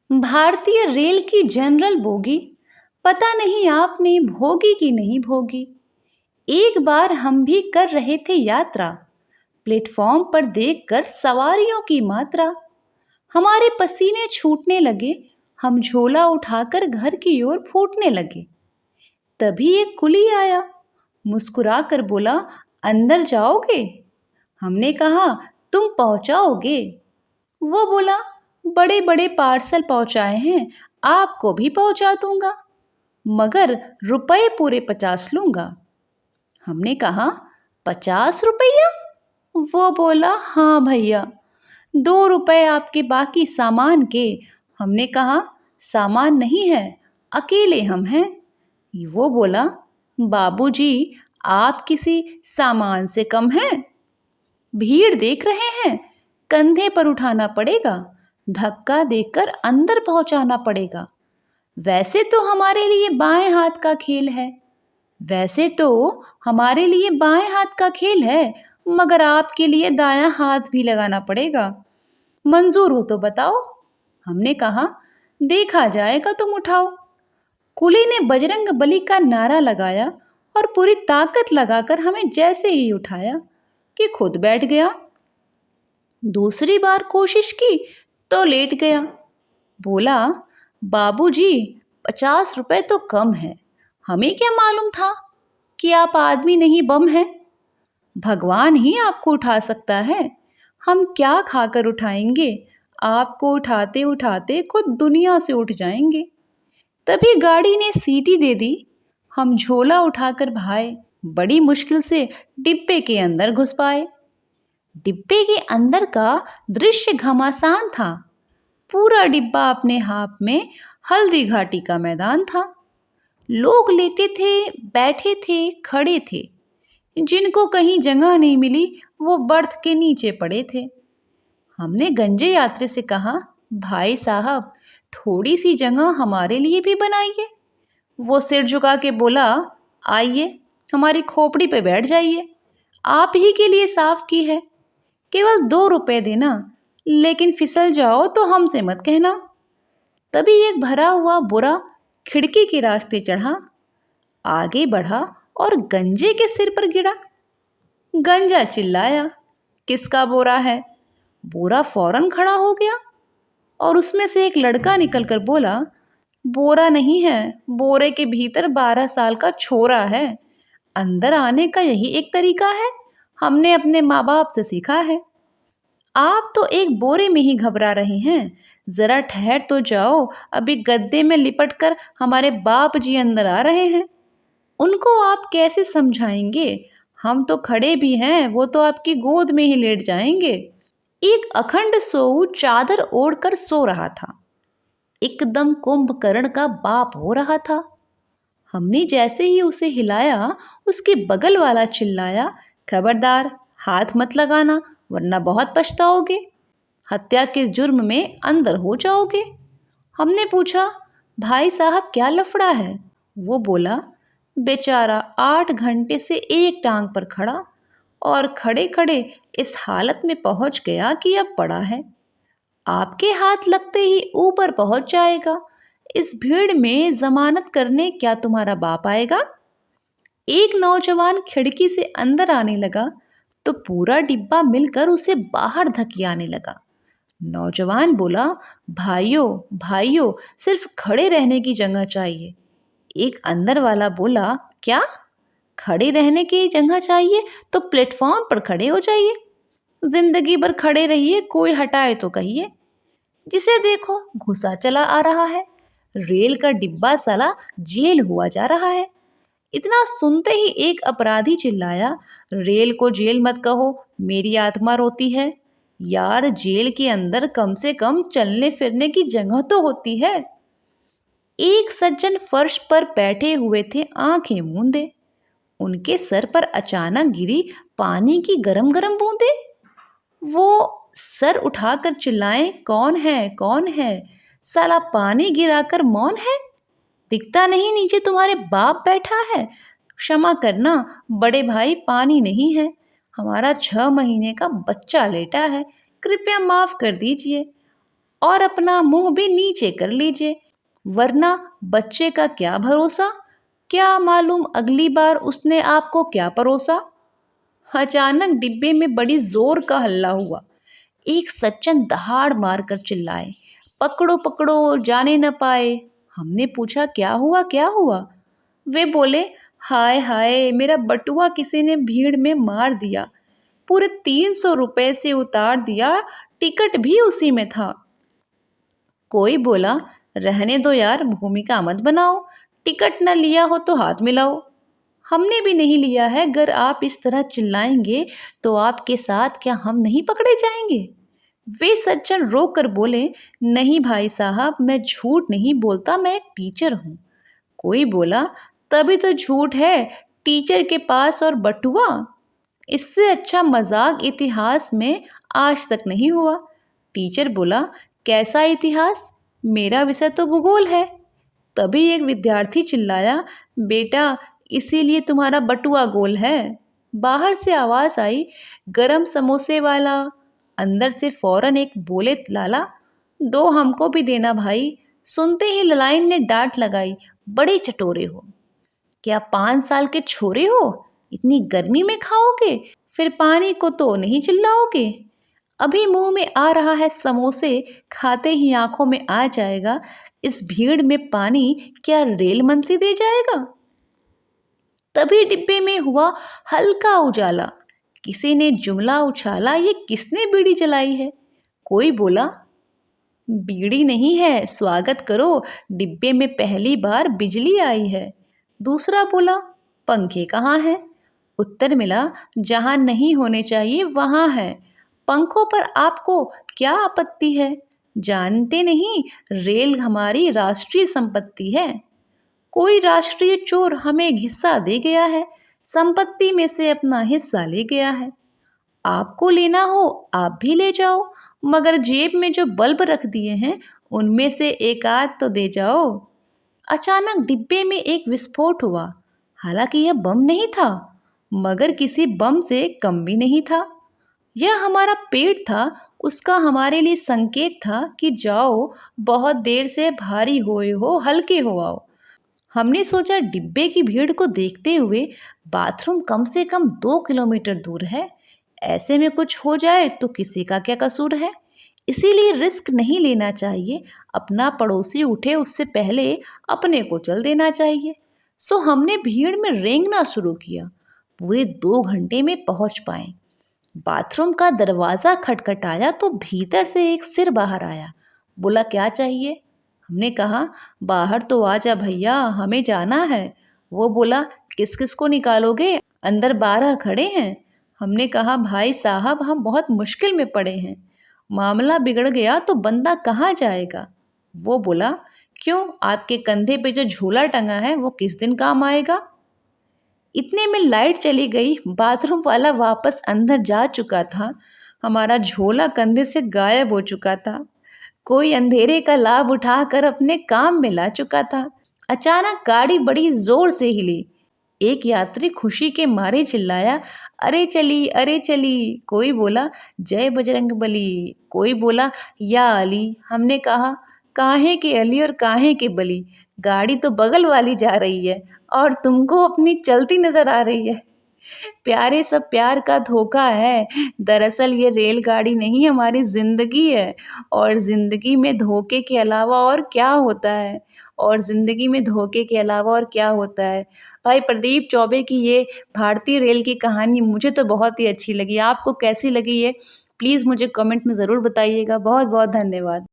भारतीय रेल की general bogie, पता नहीं आपने भोगी कि नहीं भोगी। एक बार हम भी कर रहे थे यात्रा, प्लेटफॉर्म पर देखकर सवारियों की मात्रा, हमारे पसीने छूटने लगे। हम झोला उठाकर घर की ओर फूटने लगे। तभी एक कुली आया, मुस्कुरा कर बोला, अंदर जाओगे? हमने कहा, तुम पहुंचाओगे? वो बोला, बड़े बड़े पार्सल पहुंचाए हैं, आपको भी पहुंचा दूंगा, मगर रुपए पूरे 50 लूंगा। हमने कहा, 50 रुपया? वो बोला, हाँ भैया, 2 रुपए आपके बाकी सामान के। हमने कहा, सामान नहीं है, अकेले हम हैं। वो बोला, बाबूजी, आप किसी सामान से कम हैं? भीड़ देख रहे हैं, कंधे पर उठाना पड़ेगा, धक्का देकर अंदर पहुंचाना पड़ेगा। वैसे तो हमारे लिए बाएं हाथ का खेल है, वैसे तो हमारे लिए बाएं हाथ का खेल है, मगर आपके लिए दायां हाथ भी लगाना पड़ेगा। मंजूर हो तो बताओ। हमने कहा, देखा जाएगा, तुम उठाओ। कुली ने बजरंग बली का नारा लगाया और पूरी ताकत लगाकर हमें जैसे ही उठाया कि खुद बैठ गया। दूसरी बार कोशिश की तो लेट गया। बोला, बाबूजी, 50 रुपए तो कम है। हमें क्या मालूम था कि आप आदमी नहीं बम है। भगवान ही आपको उठा सकता है, हम क्या खाकर उठाएंगे? आपको उठाते उठाते खुद दुनिया से उठ जाएंगे। तभी गाड़ी ने सीटी दे दी। हम झोला उठाकर भाए, बड़ी मुश्किल से डिब्बे के अंदर घुस पाए। डिब्बे के अंदर का दृश्य घमासान था। पूरा डिब्बा अपने हाथ में हल्दी घाटी का मैदान था। लोग लेटे थे, बैठे थे, खड़े थे। जिनको कहीं जगह नहीं मिली वो बर्थ के नीचे पड़े थे। हमने गंजे यात्री से कहा, भाई साहब, थोड़ी सी जगह हमारे लिए भी बनाइए। वो सिर झुका के बोला, आइए, हमारी खोपड़ी पे बैठ जाइए, आप ही के लिए साफ की है। केवल 2 रुपए देना, लेकिन फिसल जाओ तो हमसे मत कहना। तभी एक भरा हुआ बोरा खिड़की के रास्ते चढ़ा, आगे बढ़ा और गंजे के सिर पर गिरा। गंजा चिल्लाया, किसका बोरा है? बोरा फौरन खड़ा हो गया और उसमें से एक लड़का निकलकर बोला, बोरा नहीं है, बोरे के भीतर 12 साल का छोरा है। अंदर आने का यही एक तरीका है, हमने अपने माँ बाप से सीखा है। आप तो एक बोरे में ही घबरा रहे हैं, जरा ठहर तो जाओ, अभी गद्दे में लिपट कर हमारे बाप जी अंदर आ रहे हैं। उनको आप कैसे समझाएंगे? हम तो खड़े भी हैं, वो तो आपकी गोद में ही लेट जाएंगे। एक अखंड सोऊ चादर ओढ़कर सो रहा था, एकदम कुंभकर्ण का बाप हो रहा था। हमने जैसे ही उसे हिलाया, उसके बगल वाला चिल्लाया, खबरदार, हाथ मत लगाना, वरना बहुत पछताओगे, हत्या के जुर्म में अंदर हो जाओगे। हमने पूछा, भाई साहब, क्या लफड़ा है? वो बोला, बेचारा 8 घंटे से एक टांग पर खड़ा और खड़े खड़े इस हालत में पहुंच गया कि अब पड़ा है। आपके हाथ लगते ही ऊपर पहुंच जाएगा। इस भीड़ में जमानत करने क्या तुम्हारा बाप आएगा? एक नौजवान खिड़की से अंदर आने लगा तो पूरा डिब्बा मिलकर उसे बाहर धकियाने लगा। नौजवान बोला, भाइयों भाइयों, सिर्फ खड़े रहने की जगह चाहिए। एक अंदर वाला बोला, क्या खड़े रहने की जगह चाहिए? तो प्लेटफॉर्म पर खड़े हो जाइए, जिंदगी भर खड़े रहिए, कोई हटाए तो कहिए। जिसे देखो घुसा चला आ रहा है, रेल का डिब्बा साला जेल हुआ जा रहा है। इतना सुनते ही एक अपराधी चिल्लाया, रेल को जेल मत कहो, मेरी आत्मा रोती है। यार, जेल के अंदर कम से कम चलने फिरने की जगह तो होती है। एक सज्जन फर्श पर बैठे हुए थे, आंखें मूंदे। उनके सर पर अचानक गिरी पानी की गरम गरम बूंदे। वो सर उठाकर चिल्लाए, कौन है, कौन है? साला पानी गिराकर मौन है? दिखता नहीं नीचे तुम्हारे बाप बैठा है? क्षमा करना बड़े भाई, पानी नहीं है, हमारा 6 महीने का बच्चा लेटा है, कृपया माफ कर दीजिए। और अपना मुंह भी नीचे कर लीजिए, वरना बच्चे का क्या भरोसा, क्या मालूम अगली बार उसने आपको क्या परोसा। अचानक डिब्बे में बड़ी जोर का हल्ला हुआ। एक सज्जन दहाड़ मारकर चिल्लाए, पकड़ो पकड़ो, जाने न पाए। हमने पूछा, क्या हुआ क्या हुआ? वे बोले, हाय हाय, मेरा बटुआ किसी ने भीड़ में मार दिया, पूरे 300 रुपए से उतार दिया, टिकट भी उसी में था। कोई बोला, रहने दो यार, भूमिका मत बनाओ, टिकट न लिया हो तो हाथ मिलाओ। हमने भी नहीं लिया है, अगर आप इस तरह चिल्लाएंगे तो आपके साथ क्या हम नहीं पकड़े जाएंगे? वे सज्जन रो कर बोले, नहीं भाई साहब, मैं झूठ नहीं बोलता, मैं एक टीचर हूँ। कोई बोला, तभी तो झूठ है, टीचर के पास और बटुआ। इससे अच्छा मजाक इतिहास में आज तक नहीं हुआ। टीचर बोला, कैसा इतिहास? मेरा विषय तो भूगोल है। तभी एक विद्यार्थी चिल्लाया, बेटा इसीलिए तुम्हारा बटुआ गोल है। बाहर से आवाज आई, गरम समोसे वाला। अंदर से फौरन एक बोले, लाला दो हमको भी देना भाई। सुनते ही ललाइन ने डांट लगाई, बड़े चटोरे हो, क्या 5 साल के छोरे हो, इतनी गर्मी में खाओगे, फिर पानी को तो नहीं चिल्लाओगे। अभी मुंह में आ रहा है समोसे, खाते ही आंखों में आ जाएगा, इस भीड़ में पानी क्या रेल मंत्री दे जाएगा? तभी डिब्बे में हुआ हल्का उजाला। किसी ने जुमला उछाला, ये किसने बीड़ी जलाई है? कोई बोला, बीड़ी नहीं है, स्वागत करो, डिब्बे में पहली बार बिजली आई है। दूसरा बोला, पंखे कहाँ हैं? उत्तर मिला, जहाँ नहीं होने चाहिए वहाँ है। पंखों पर आपको क्या आपत्ति है? जानते नहीं, रेल हमारी राष्ट्रीय संपत्ति है। कोई राष्ट्रीय चोर हमें एक हिस्सा दे गया है, संपत्ति में से अपना हिस्सा ले गया है। आपको लेना हो आप भी ले जाओ, मगर जेब में जो बल्ब रख दिए हैं उनमें से एक आध तो दे जाओ। अचानक डिब्बे में एक विस्फोट हुआ। हालांकि यह बम नहीं था, मगर किसी बम से कम भी नहीं था। यह हमारा पेट था, उसका हमारे लिए संकेत था कि जाओ, बहुत देर से भारी होए हो, हल्के हो आओ। हमने सोचा डिब्बे की भीड़ को देखते हुए बाथरूम कम से कम 2 किलोमीटर दूर है, ऐसे में कुछ हो जाए तो किसी का क्या कसूर है। इसीलिए रिस्क नहीं लेना चाहिए, अपना पड़ोसी उठे उससे पहले अपने को चल देना चाहिए। सो हमने भीड़ में रेंगना शुरू किया। पूरे 2 घंटे में पहुंच पाए। बाथरूम का दरवाज़ा खटखटाया तो भीतर से एक सिर बाहर आया। बोला, क्या चाहिए? हमने कहा, बाहर तो आ जा भैया, हमें जाना है। वो बोला, किस किस को निकालोगे, अंदर 12 खड़े हैं। हमने कहा, भाई साहब हम बहुत मुश्किल में पड़े हैं, मामला बिगड़ गया तो बंदा कहाँ जाएगा? वो बोला, क्यों, आपके कंधे पे जो झोला टंगा है वो किस दिन काम आएगा? इतने में लाइट चली गई। बाथरूम वाला वापस अंदर जा चुका था। हमारा झोला कंधे से गायब हो चुका था। कोई अंधेरे का लाभ उठाकर अपने काम में ला चुका था। अचानक गाड़ी बड़ी जोर से हिली। एक यात्री खुशी के मारे चिल्लाया, अरे चली अरे चली। कोई बोला, जय बजरंग बली। कोई बोला, या अली। हमने कहा, काहे के अली और काहे के बली, गाड़ी तो बगल वाली जा रही है और तुमको अपनी चलती नजर आ रही है। प्यारे, सब प्यार का धोखा है। दरअसल ये रेलगाड़ी नहीं, हमारी ज़िंदगी है। और ज़िंदगी में धोखे के अलावा और क्या होता है? और ज़िंदगी में धोखे के अलावा और क्या होता है? भाई प्रदीप चौबे की ये भारतीय रेल की कहानी मुझे तो बहुत ही अच्छी लगी। आपको कैसी लगी ये प्लीज़ मुझे कमेंट में ज़रूर बताइएगा। बहुत बहुत धन्यवाद।